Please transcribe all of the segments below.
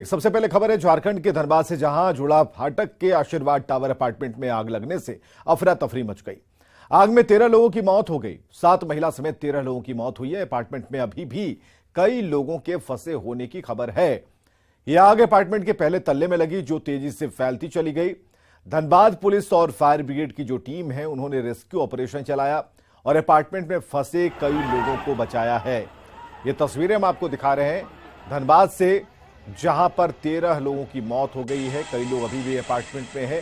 सबसे पहले खबर है झारखंड के धनबाद से, जहां जुड़ा फाटक के आशीर्वाद टावर अपार्टमेंट में आग लगने से अफरा तफरी मच गई। आग में 13 लोगों की मौत हो गई। 7 महिला समेत 13 लोगों की मौत हुई है। अपार्टमेंट में अभी भी कई लोगों के फंसे होने की खबर है। यह आग अपार्टमेंट के पहले तल्ले में लगी, जो तेजी से फैलती चली गई। धनबाद पुलिस और फायर ब्रिगेड की जो टीम है, उन्होंने रेस्क्यू ऑपरेशन चलाया और अपार्टमेंट में फंसे कई लोगों को बचाया है। ये तस्वीरें हम आपको दिखा रहे हैं धनबाद से, जहां पर 13 लोगों की मौत हो गई है। कई लोग अभी भी अपार्टमेंट में है।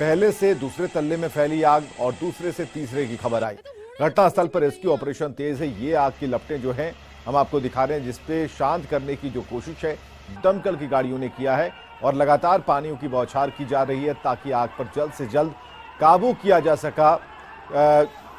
पहले से दूसरे तल्ले में फैली आग और दूसरे से तीसरे की खबर आई। घटनास्थल पर रेस्क्यू ऑपरेशन तेज है। ये आग की लपटें जो हैं हम आपको दिखा रहे हैं, जिसपे शांत करने की जो कोशिश है दमकल की गाड़ियों ने किया है और लगातार पानियों की बौछार की जा रही है ताकि आग पर जल्द से जल्द काबू किया जा सका।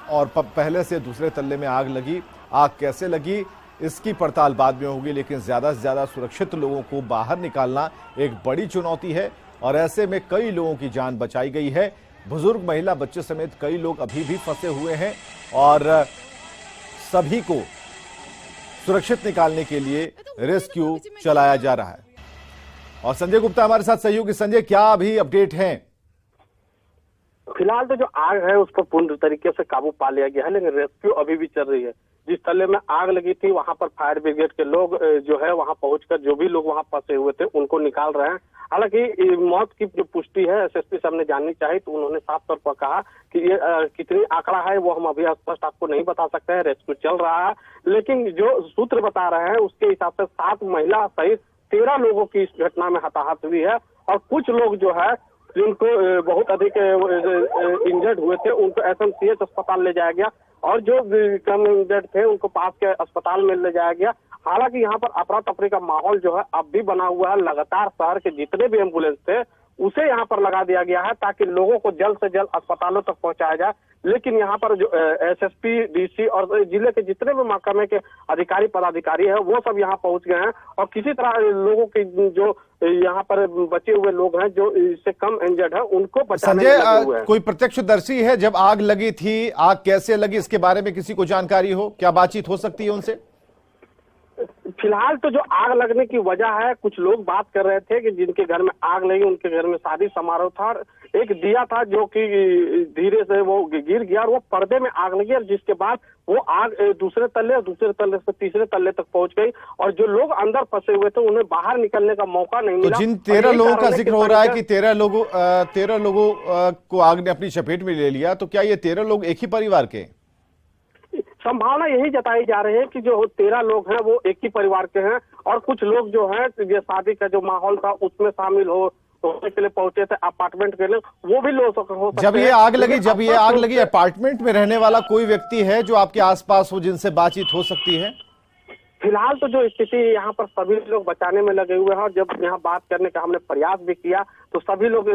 और पहले से दूसरे तल्ले में आग लगी। आग कैसे लगी इसकी पड़ताल बाद में होगी, लेकिन ज्यादा से ज्यादा सुरक्षित लोगों को बाहर निकालना एक बड़ी चुनौती है और ऐसे में कई लोगों की जान बचाई गई है। बुजुर्ग, महिला, बच्चे समेत कई लोग अभी भी फंसे हुए हैं और सभी को सुरक्षित निकालने के लिए रेस्क्यू चलाया जा रहा है। और संजय गुप्ता हमारे साथ सहयोगी। संजय, क्या अभी अपडेट है? फिलहाल तो जो आग है उस पर पूर्ण तरीके से काबू पा लिया गया है, लेकिन रेस्क्यू अभी भी चल रही है। जिस तल्ले में आग लगी थी वहां पर फायर ब्रिगेड के लोग जो है वहां पहुंचकर जो भी लोग वहां फंसे हुए थे उनको निकाल रहे हैं। हालांकि मौत की जो पुष्टि है एसएसपी साहब ने जाननी चाहिए, तो उन्होंने साफ तौर पर कहा कि ये कितनी आंकड़ा है वो हम अभी स्पष्ट आपको नहीं बता सकते हैं। रेस्क्यू चल रहा है, लेकिन जो सूत्र बता रहे हैं उसके हिसाब से 7 महिला सहित 13 लोगों की इस घटना में हताहत हुई है और कुछ लोग जो है जिनको बहुत अधिक इंजर्ड हुए थे उनको एसएमसीएच अस्पताल ले जाया गया और जो कम इंजर्ड थे उनको पास के अस्पताल में ले जाया गया। हालांकि यहाँ पर अफरा तफरी का माहौल जो है अब भी बना हुआ है। लगातार शहर के जितने भी एम्बुलेंस थे उसे यहाँ पर लगा दिया गया है ताकि लोगों को जल्द से जल्द अस्पतालों तक पहुंचाया जाए। लेकिन यहाँ पर जो एसएसपी, डीसी और जिले के जितने भी महकमे के अधिकारी पदाधिकारी है वो सब यहाँ पहुंच गए हैं और किसी तरह लोगों की जो यहाँ पर बचे हुए लोग हैं जो इससे कम इंजर्ड है उनको बचाने में लगे हुए हैं। कोई प्रत्यक्षदर्शी है जब आग लगी थी, आग कैसे लगी, इसके बारे में किसी को जानकारी हो? क्या बातचीत हो सकती है उनसे? फिलहाल तो जो आग लगने की वजह है, कुछ लोग बात कर रहे थे कि जिनके घर में आग लगी उनके घर में शादी समारोह था, एक दिया था जो कि धीरे से वो गिर गया और वो पर्दे में आग लगी और जिसके बाद वो आग दूसरे तल्ले से तीसरे तल्ले तक पहुंच गई और जो लोग अंदर फंसे हुए थे उन्हें बाहर निकलने का मौका नहीं मिला। तो जिन 13 लोगों का जिक्र हो रहा है कि 13 लोगों को आग ने अपनी चपेट में ले लिया, तो क्या ये 13 लोग एक ही परिवार के? संभावना यही जताई जा रही है कि जो 13 लोग हैं वो एक ही परिवार के हैं और कुछ लोग जो हैं ये शादी का जो माहौल था उसमें शामिल होने के लिए पहुंचे थे अपार्टमेंट के लिए, वो भी लोग हो सकते हैं। जब ये आग लगी अपार्टमेंट में रहने वाला कोई व्यक्ति है जो आपके आसपास हो, जिनसे बातचीत हो सकती है? फिलहाल तो जो स्थिति यहाँ पर सभी लोग बचाने में लगे हुए हैं और जब यहाँ बात करने का हमने प्रयास भी किया तो सभी लोग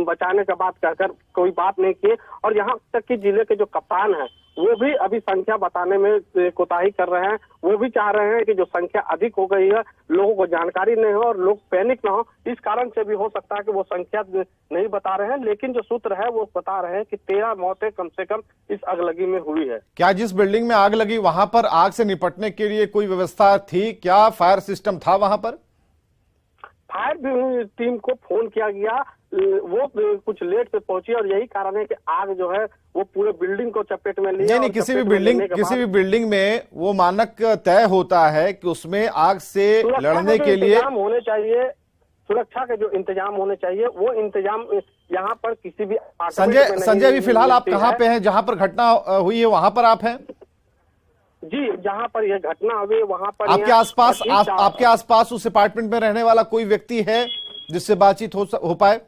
बचाने का बात कहकर कोई बात नहीं किए और यहाँ तक कि जिले के जो कप्तान है वो भी अभी संख्या बताने में कोताही कर रहे हैं। वो भी चाह रहे हैं कि जो संख्या अधिक हो गई है लोगों को जानकारी नहीं हो और लोग पैनिक ना हो, इस कारण से भी हो सकता है कि वो संख्या नहीं बता रहे हैं। लेकिन जो सूत्र है वो बता रहे हैं कि 13 मौतें कम से कम इस आगलगी में हुई है। क्या जिस बिल्डिंग में आग लगी वहां पर आग से निपटने के लिए कोई व्यवस्था थी? क्या फायर सिस्टम था वहां पर? फायर टीम को फोन किया गया, वो कुछ लेट पे पहुंची और यही कारण है कि आग जो है वो पूरे बिल्डिंग को चपेट में लिया। नहीं, किसी भी बिल्डिंग में वो मानक तय होता है कि उसमें आग से लड़ने के लिए होने चाहिए, सुरक्षा के जो इंतजाम होने चाहिए वो इंतजाम यहाँ पर किसी भी। संजय अभी फिलहाल आप कहाँ पे हैं? जहाँ पर घटना हुई है वहां पर आप हैं? जी, जहाँ पर यह घटना हुई वहां पर आपके आसपास उस अपार्टमेंट में रहने वाला कोई व्यक्ति है जिससे बातचीत हो पाए?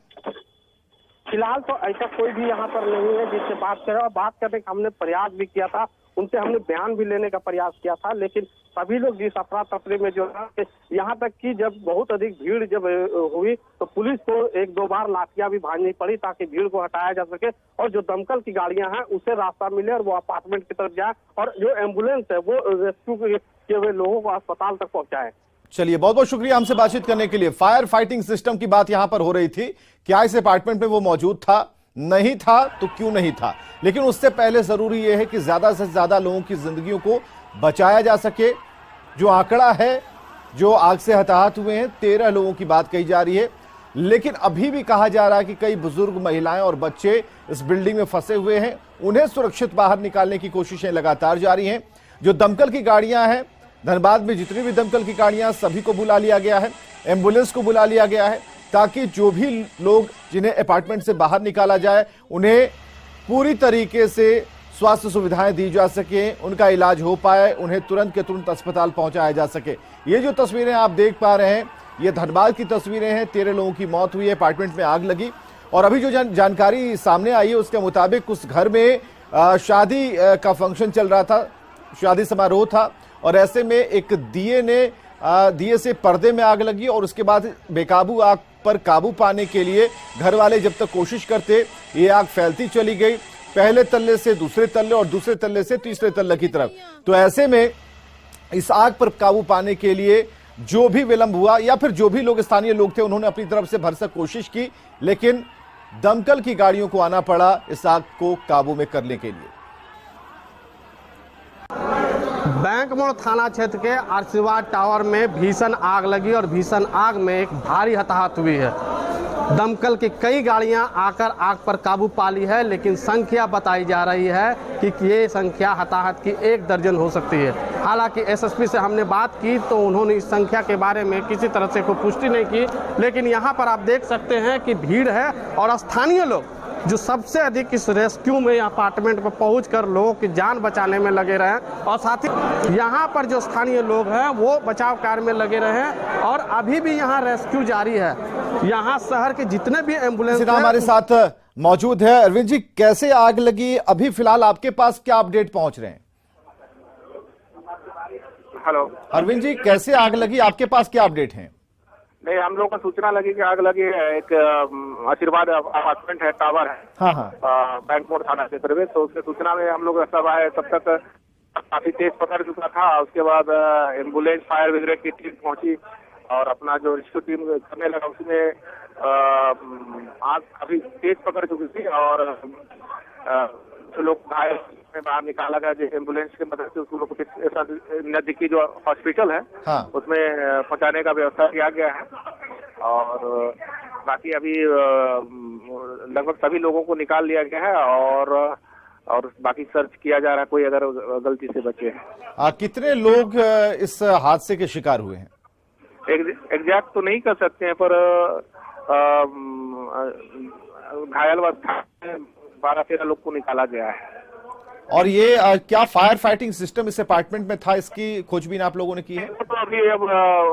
फिलहाल तो ऐसा कोई भी यहाँ पर नहीं है जिससे बात करें और बात करने का हमने प्रयास भी किया था, उनसे हमने बयान भी लेने का प्रयास किया था, लेकिन सभी लोग जिस अफरा तफरी में जो है यहाँ तक कि जब बहुत अधिक भीड़ जब हुई तो पुलिस को 1-2 बार लाठियां भी भांजनी पड़ी ताकि भीड़ को हटाया जा सके और जो दमकल की गाड़ियां हैं उसे रास्ता मिले और वो अपार्टमेंट की तरफ जाए और जो एम्बुलेंस है वो रेस्क्यू किए हुए लोगों को अस्पताल तक पहुंचाए। चलिए, बहुत बहुत शुक्रिया हमसे बातचीत करने के लिए। फायर फाइटिंग सिस्टम की बात यहां पर हो रही थी। क्या इस अपार्टमेंट में वो मौजूद था? नहीं था तो क्यों नहीं था? लेकिन उससे पहले जरूरी यह है कि ज्यादा से ज्यादा लोगों की जिंदगियों को बचाया जा सके। जो आंकड़ा है जो आग से हताहत हुए हैं। 13 लोगों की बात कही जा रही है, लेकिन अभी भी कहा जा रहा है कि कई बुजुर्ग, महिलाएं और बच्चे इस बिल्डिंग में फंसे हुए हैं। उन्हें सुरक्षित बाहर निकालने की कोशिशें लगातार जारी हैं। जो दमकल की गाड़ियां हैं, धनबाद में जितनी भी दमकल की गाड़ियां, सभी को बुला लिया गया है, एम्बुलेंस को बुला लिया गया है, ताकि जो भी लोग जिन्हें अपार्टमेंट से बाहर निकाला जाए उन्हें पूरी तरीके से स्वास्थ्य सुविधाएं दी जा सके, उनका इलाज हो पाए, उन्हें तुरंत के तुरंत अस्पताल पहुंचाया जा सके। ये जो तस्वीरें आप देख पा रहे हैं, ये धनबाद की तस्वीरें हैं। 13 लोगों की मौत हुई है, अपार्टमेंट में आग लगी। और अभी जो जानकारी सामने आई है उसके मुताबिक उस घर में शादी का फंक्शन चल रहा था, शादी समारोह था, और ऐसे में एक दिए से पर्दे में आग लगी और उसके बाद बेकाबू आग पर काबू पाने के लिए घर वाले जब तक कोशिश करते, ये आग फैलती चली गई, पहले तल्ले से दूसरे तल्ले और दूसरे तल्ले से तीसरे तल्ले की तरफ। तो ऐसे में इस आग पर काबू पाने के लिए जो भी विलंब हुआ या फिर जो भी लोग, स्थानीय लोग थे, उन्होंने अपनी तरफ से भरसक कोशिश की, लेकिन दमकल की गाड़ियों को आना पड़ा इस आग को काबू में करने के लिए। बैंक मोड़ थाना क्षेत्र के आशीर्वाद टावर में भीषण आग लगी और भीषण आग में एक भारी हताहत हुई है। दमकल की कई गाड़ियां आकर आग पर काबू पा ली है, लेकिन संख्या बताई जा रही है कि ये संख्या हताहत की 1 दर्जन हो सकती है। हालांकि एसएसपी से हमने बात की तो उन्होंने इस संख्या के बारे में किसी तरह से कोई पुष्टि नहीं की, लेकिन यहाँ पर आप देख सकते हैं कि भीड़ है और स्थानीय लोग जो सबसे अधिक इस रेस्क्यू में अपार्टमेंट पर पहुंचकर लोगों की जान बचाने में लगे रहे, और साथ ही यहाँ पर जो स्थानीय लोग हैं वो बचाव कार्य में लगे रहे, और अभी भी यहाँ रेस्क्यू जारी है। यहाँ शहर के जितने भी एम्बुलेंस हमारे साथ मौजूद है। अरविंद जी, कैसे आग लगी, अभी फिलहाल आपके पास क्या अपडेट पहुंच रहे हैं? हेलो अरविंद जी, कैसे आग लगी, आपके पास क्या अपडेट है? नहीं, हम लोग को सूचना लगी कि आग लगी है। एक आशीर्वाद अपार्टमेंट है, टावर है, हाँ। बैंक मोड़ थाना क्षेत्र में। तो उसके सूचना में हम लोग सब आए, तब तक काफी तेज पकड़ चुका था। उसके बाद एम्बुलेंस, फायर ब्रिगेड की टीम पहुंची और अपना जो रेस्क्यू टीम करने लगा, उसमें आग काफी तेज पकड़ चुकी थी और जो लोग घायल में बाहर निकाला गया, जो एम्बुलेंस की मदद से उसको लोग नजदीकी जो हॉस्पिटल है उसमें पहुंचाने का व्यवस्था किया गया है। और बाकी अभी लगभग सभी लोगों को निकाल लिया गया है और बाकी सर्च किया जा रहा है, कोई अगर गलती से बचे हैं। कितने लोग इस हादसे के शिकार हुए हैं? एग्जैक्ट तो नहीं कर सकते हैं, पर घायल अवस्था में 12-13 लोग को निकाला गया है। और ये क्या फायर फाइटिंग सिस्टम इस अपार्टमेंट में था, इसकी खोजबीन आप लोगों ने की है? तो अभी अब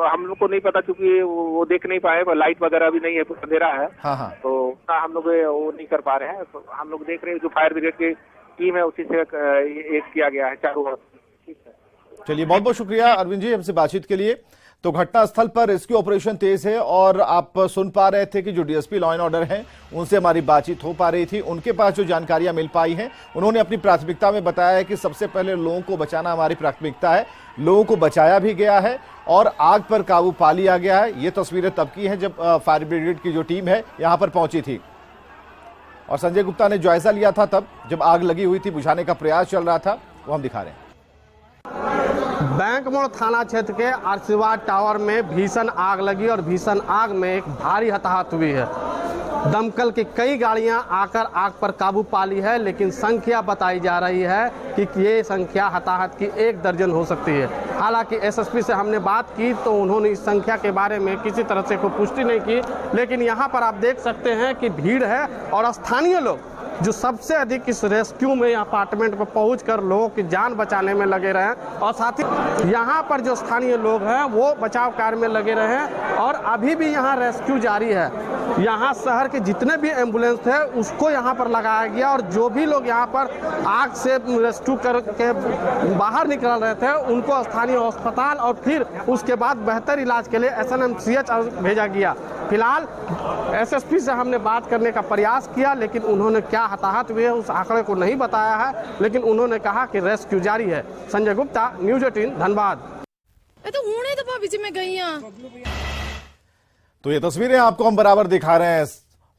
हम लोग को नहीं पता, क्योंकि वो देख नहीं पाए, लाइट वगैरह भी नहीं है, अंधेरा है। हाँ। तो हम लोग वो नहीं कर पा रहे हैं। तो हम लोग देख रहे हैं, जो फायर ब्रिगेड की टीम है उसी से एक किया गया है चारों ओर। चलिए, बहुत बहुत शुक्रिया अरविंद जी हमसे बातचीत के लिए। तो घटनास्थल पर रेस्क्यू ऑपरेशन तेज है और आप सुन पा रहे थे कि जो डीएसपी लॉ एंड ऑर्डर हैं उनसे हमारी बातचीत हो पा रही थी। उनके पास जो जानकारियां मिल पाई हैं, उन्होंने अपनी प्राथमिकता में बताया है कि सबसे पहले लोगों को बचाना हमारी प्राथमिकता है। लोगों को बचाया भी गया है और आग पर काबू पा लिया गया है। ये तस्वीरें तब की हैं जब फायर ब्रिगेड की जो टीम है यहां पर पहुंची थी और संजय गुप्ता ने जायजा लिया था तब जब आग लगी हुई थी, बुझाने का प्रयास चल रहा था, वो हम दिखा रहे हैं। बैंक मोड़ थाना क्षेत्र के आशीर्वाद टावर में भीषण आग लगी और भीषण आग में एक भारी हताहत हुई है। दमकल की कई गाड़ियां आकर आग पर काबू पा ली है, लेकिन संख्या बताई जा रही है कि ये संख्या हताहत की 1 दर्जन हो सकती है। हालांकि एसएसपी से हमने बात की तो उन्होंने इस संख्या के बारे में किसी तरह से कोई पुष्टि नहीं की, लेकिन यहाँ पर आप देख सकते हैं कि भीड़ है और स्थानीय लोग जो सबसे अधिक इस रेस्क्यू में अपार्टमेंट पर पहुंचकर लोगों की जान बचाने में लगे रहे, और साथ ही यहाँ पर जो स्थानीय लोग हैं वो बचाव कार्य में लगे रहे, और अभी भी यहाँ रेस्क्यू जारी है। यहाँ शहर के जितने भी एम्बुलेंस थे उसको यहाँ पर लगाया गया, और जो भी लोग यहाँ पर आग से रेस्क्यू करके बाहर निकल रहे थे उनको स्थानीय अस्पताल और फिर उसके बाद बेहतर इलाज के लिए SNMCH भेजा गया। फिलहाल एसएसपी से हमने बात करने का प्रयास किया, लेकिन उन्होंने क्या हताहत हुए उस आंकड़े को नहीं बताया है, लेकिन उन्होंने कहा कि रेस्क्यू जारी है। संजय गुप्ता, न्यूज़ 18 धनबाद। तो भाभी जी मैं गई हूं। तो ये तस्वीरें आपको हम बराबर दिखा रहे हैं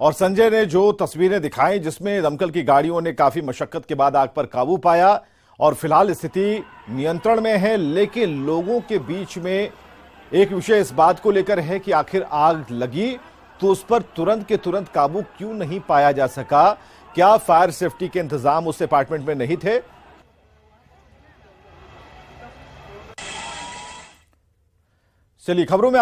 और संजय ने जो तस्वीरें दिखाई जिसमें दमकल की गाड़ियों ने काफी मशक्कत के बाद आग पर काबू पाया और फिलहाल स्थिति नियंत्रण में है, लेकिन लोगों के बीच में एक विषय इस बात को लेकर है कि आखिर आग लगी तो उस पर तुरंत के तुरंत काबू क्यों नहीं पाया जा सका? क्या फायर सेफ्टी के इंतजाम उस अपार्टमेंट में नहीं थे? चलिए खबरों में